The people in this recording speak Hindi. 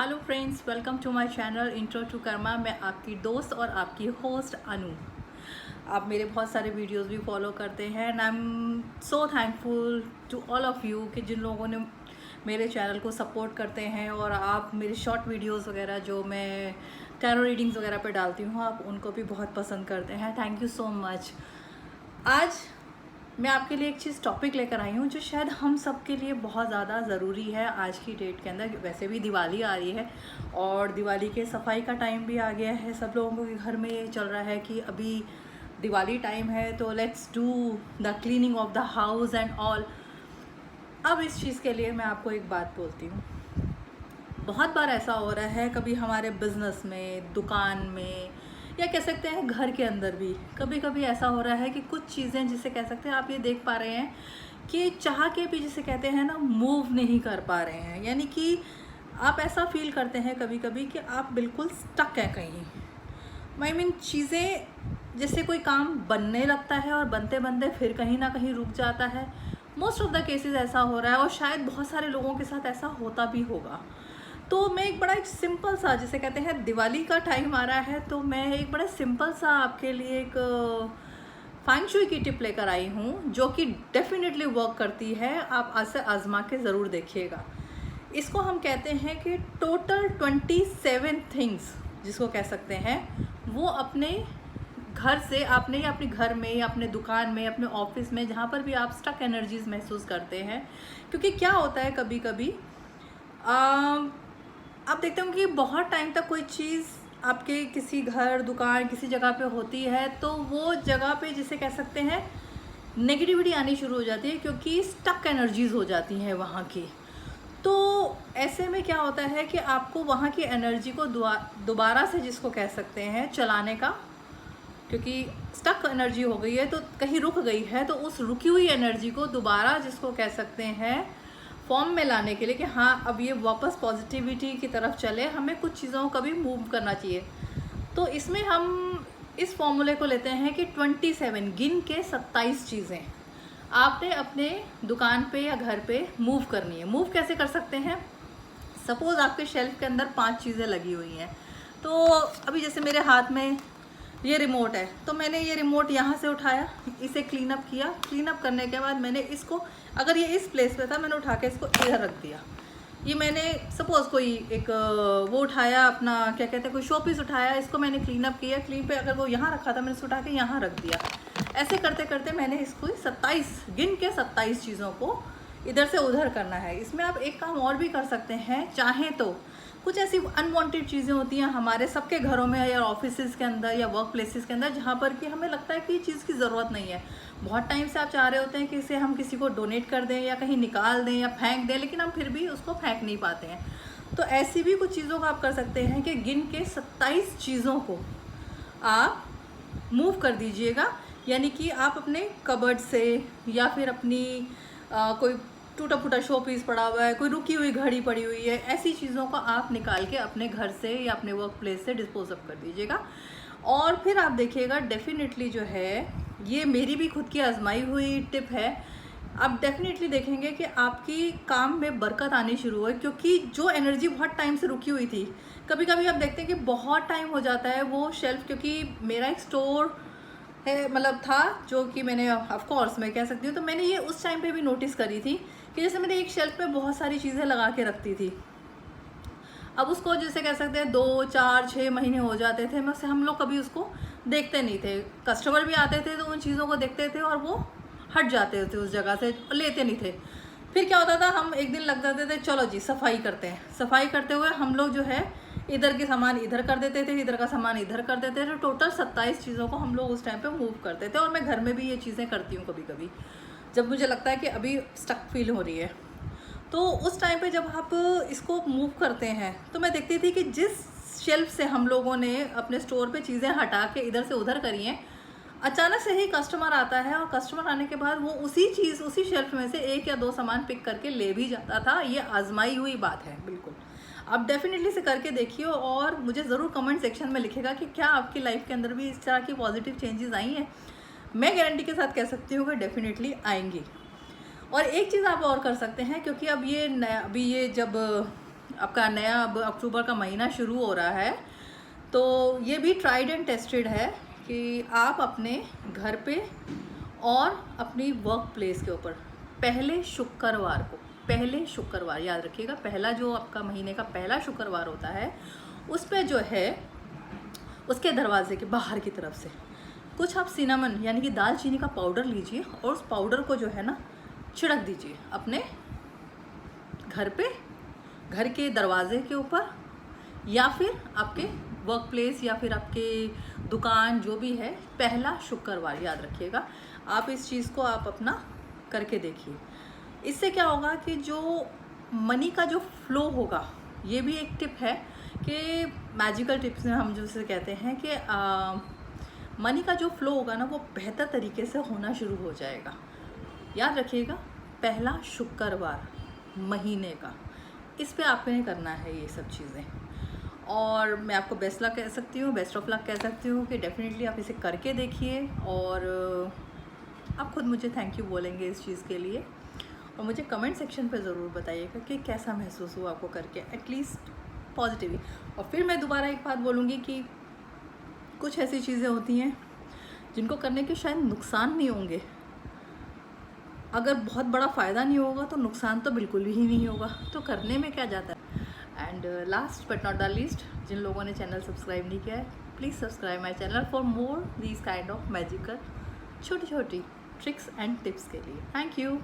Hello friends, welcome to my channel intro to karma. मैं आपकी दोस्त और आपकी होस्ट अनु। आप मेरे बहुत सारे वीडियोस भी फॉलो करते हैं and I am so thankful to all of you कि जिन लोगों ने मेरे चैनल को सपोर्ट करते हैं और आप मेरे शॉर्ट वीडियोस वगैरह जो मैं टैरो रीडिंग्स वगैरह पे डालती हूँ आप उनको भी बहुत पसंद करते हैं। Thank you so much. आज मैं आपके लिए एक चीज़ टॉपिक लेकर आई हूँ जो शायद हम सब के लिए बहुत ज़्यादा ज़रूरी है आज की डेट के अंदर। वैसे भी दिवाली आ रही है और दिवाली के सफाई का टाइम भी आ गया है। सब लोगों के घर में ये चल रहा है कि अभी दिवाली टाइम है तो let's do the cleaning of the house and all. अब इस चीज़ के लिए मैं आपको एक बात बोलती हूँ। बहुत बार ऐसा हो रहा है, कभी हमारे बिजनेस में, दुकान में, या कह सकते हैं घर के अंदर भी कभी कभी ऐसा हो रहा है कि कुछ चीज़ें जिसे कह सकते हैं आप ये देख पा रहे हैं कि चाह के भी जिसे कहते हैं ना मूव नहीं कर पा रहे हैं। यानी कि आप ऐसा फील करते हैं कभी कभी कि आप बिल्कुल स्टक हैं कहीं। आई मीन चीज़ें जैसे कोई काम बनने लगता है और बनते बनते फिर कहीं ना कहीं रुक जाता है। मोस्ट ऑफ द केसेस ऐसा हो रहा है और शायद बहुत सारे लोगों के साथ ऐसा होता भी होगा। तो मैं एक सिंपल सा, जिसे कहते हैं दिवाली का टाइम आ रहा है तो मैं एक बड़ा सिंपल सा आपके लिए एक फेंग शुई की टिप लेकर आई हूँ जो कि डेफिनेटली वर्क करती है। आप ऐसे आजमा के ज़रूर देखिएगा। इसको हम कहते हैं कि टोटल 27 थिंग्स जिसको कह सकते हैं वो अपने घर से आपने या अपने घर में या अपने दुकान में, अपने ऑफिस में, जहाँ पर भी आप स्टक एनर्जीज महसूस करते हैं। क्योंकि क्या होता है कभी कभी आप देखते हो कि बहुत टाइम तक कोई चीज़ आपके किसी घर, दुकान, किसी जगह पे होती है तो वो जगह पे जिसे कह सकते हैं नेगेटिविटी आनी शुरू हो जाती है क्योंकि स्टक एनर्जीज हो जाती हैं वहाँ की। तो ऐसे में क्या होता है कि आपको वहाँ की एनर्जी को दोबारा से, जिसको कह सकते हैं, चलाने का, क्योंकि स्टक एनर्जी हो गई है तो कहीं रुक गई है, तो उस रुकी हुई एनर्जी को दोबारा, जिसको कह सकते हैं, फॉर्म में लाने के लिए कि हाँ अब ये वापस पॉजिटिविटी की तरफ चले, हमें कुछ चीज़ों को भी मूव करना चाहिए। तो इसमें हम इस फॉर्मूले को लेते हैं कि 27 गिन के 27 चीज़ें आपने अपने दुकान पे या घर पे मूव करनी है। मूव कैसे कर सकते हैं? सपोज़ आपके शेल्फ के अंदर 5 चीज़ें लगी हुई हैं। तो अभी जैसे मेरे हाथ में ये रिमोट है तो मैंने ये रिमोट यहाँ से उठाया, इसे क्लीन अप किया। क्लीन अप करने के बाद मैंने इसको, अगर ये इस प्लेस पे था, मैंने उठा के इसको इधर रख दिया। ये मैंने सपोज़ कोई एक वो उठाया, अपना क्या कहते हैं, कोई शो पीस उठाया, इसको मैंने क्लीन अप किया। क्लीन पे अगर वो यहाँ रखा था, मैंने इसको उठा के यहाँ रख दिया। ऐसे करते करते मैंने इसको 27 गिन के 27 चीज़ों को इधर से उधर करना है। इसमें आप एक काम और भी कर सकते हैं चाहें तो। कुछ ऐसी अनवांटेड चीज़ें होती हैं हमारे सबके घरों में या ऑफिस के अंदर या वर्क प्लेसेस के अंदर, जहाँ पर कि हमें लगता है कि चीज़ की ज़रूरत नहीं है। बहुत टाइम से आप चाह रहे होते हैं कि इसे हम किसी को डोनेट कर दें या कहीं निकाल दें या फेंक दें, लेकिन हम फिर भी उसको फेंक नहीं पाते हैं। तो ऐसी भी कुछ चीज़ों को आप कर सकते हैं कि गिन के 27 चीज़ों को आप मूव कर दीजिएगा। यानी कि आप अपने कबर्ड से या फिर अपनी कोई टूटा फूटा शो पीस पड़ा हुआ है, कोई रुकी हुई घड़ी पड़ी हुई है, ऐसी चीज़ों को आप निकाल के अपने घर से या अपने वर्क प्लेस से डिस्पोज अप कर दीजिएगा। और फिर आप देखिएगा डेफिनेटली जो है, ये मेरी भी खुद की आजमाई हुई टिप है, आप डेफिनेटली देखेंगे कि आपकी काम में बरकत आनी शुरू है। क्योंकि जो एनर्जी बहुत टाइम से रुकी हुई थी, कभी कभी आप देखते हैं कि बहुत टाइम हो जाता है वो शेल्फ, क्योंकि मेरा एक स्टोर है, मतलब था, जो कि मैंने ऑफ कोर्स मैं कह सकती हूँ, तो मैंने ये उस टाइम पे भी नोटिस करी थी कि जैसे मैंने एक शेल्फ पे बहुत सारी चीज़ें लगा के रखती थी। अब उसको जैसे कह सकते हैं 2, 4, 6 महीने हो जाते थे, मैं हम लोग कभी उसको देखते नहीं थे। कस्टमर भी आते थे तो उन चीज़ों को देखते थे और वो हट जाते थे उस जगह से, लेते नहीं थे। फिर क्या होता था, हम एक दिन लग जाते थे, चलो जी सफाई करते हैं। सफाई करते हुए हम लोग जो है इधर के सामान इधर कर देते थे, इधर का सामान इधर कर देते थे। टोटल 27 चीज़ों को हम लोग उस टाइम पे मूव करते थे। और मैं घर में भी ये चीज़ें करती हूँ कभी कभी, जब मुझे लगता है कि अभी स्टक फील हो रही है। तो उस टाइम पे जब आप इसको मूव करते हैं तो मैं देखती थी कि जिस शेल्फ से हम लोगों ने अपने स्टोर पे चीज़ें हटा के इधर से उधर करी हैं, अचानक से ही कस्टमर आता है और कस्टमर आने के बाद वो उसी शेल्फ में से 1 या 2 सामान पिक करके ले भी जाता था। ये आजमाई हुई बात है बिल्कुल। आप डेफिनेटली से करके देखिए और मुझे ज़रूर कमेंट सेक्शन में लिखेगा कि क्या आपकी लाइफ के अंदर भी इस तरह की पॉजिटिव चेंजेस आई हैं। मैं गारंटी के साथ कह सकती हूँ कि डेफिनेटली आएंगी। और एक चीज़ आप और कर सकते हैं, क्योंकि अब ये जब आपका नया अब अक्टूबर का महीना शुरू हो रहा है, तो ये भी ट्राइड एंड टेस्टेड है कि आप अपने घर पे और अपनी वर्क प्लेस के ऊपर पहले शुक्रवार याद रखिएगा, पहला जो आपका महीने का पहला शुक्रवार होता है उस पे जो है उसके दरवाजे के बाहर की तरफ से कुछ आप सिनामन यानी कि दालचीनी का पाउडर लीजिए और उस पाउडर को जो है ना छिड़क दीजिए अपने घर पे, घर के दरवाजे के ऊपर, या फिर आपके वर्क प्लेस या फिर आपके दुकान जो भी है, पहला शुक्रवार याद रखिएगा। आप इस चीज़ को आप अपना करके देखिए। इससे क्या होगा कि जो मनी का जो फ्लो होगा, ये भी एक टिप है कि मैजिकल टिप्स में हम जैसे कहते हैं कि मनी का जो फ्लो होगा ना वो बेहतर तरीके से होना शुरू हो जाएगा। याद रखिएगा, पहला शुक्रवार महीने का, इस पे आपने करना है ये सब चीज़ें। और मैं आपको बेस्ट लक कह सकती हूँ, बेस्ट ऑफ लक कह सकती हूँ कि डेफिनेटली आप इसे करके देखिए और आप खुद मुझे थैंक यू बोलेंगे इस चीज़ के लिए। और मुझे कमेंट सेक्शन पे ज़रूर बताइएगा कि कैसा महसूस हुआ आपको करके, एटलीस्ट पॉजिटिवली। और फिर मैं दोबारा एक बात बोलूँगी कि कुछ ऐसी चीज़ें होती हैं जिनको करने के शायद नुकसान नहीं होंगे, अगर बहुत बड़ा फ़ायदा नहीं होगा तो नुकसान तो बिल्कुल ही नहीं होगा, तो करने में क्या जाता है। And last but not the least, जिन लोगों ने चैनल सब्सक्राइब नहीं किया है, please subscribe my channel for more these kind of magical छोटी छोटी ट्रिक्स एंड टिप्स के लिए। Thank you.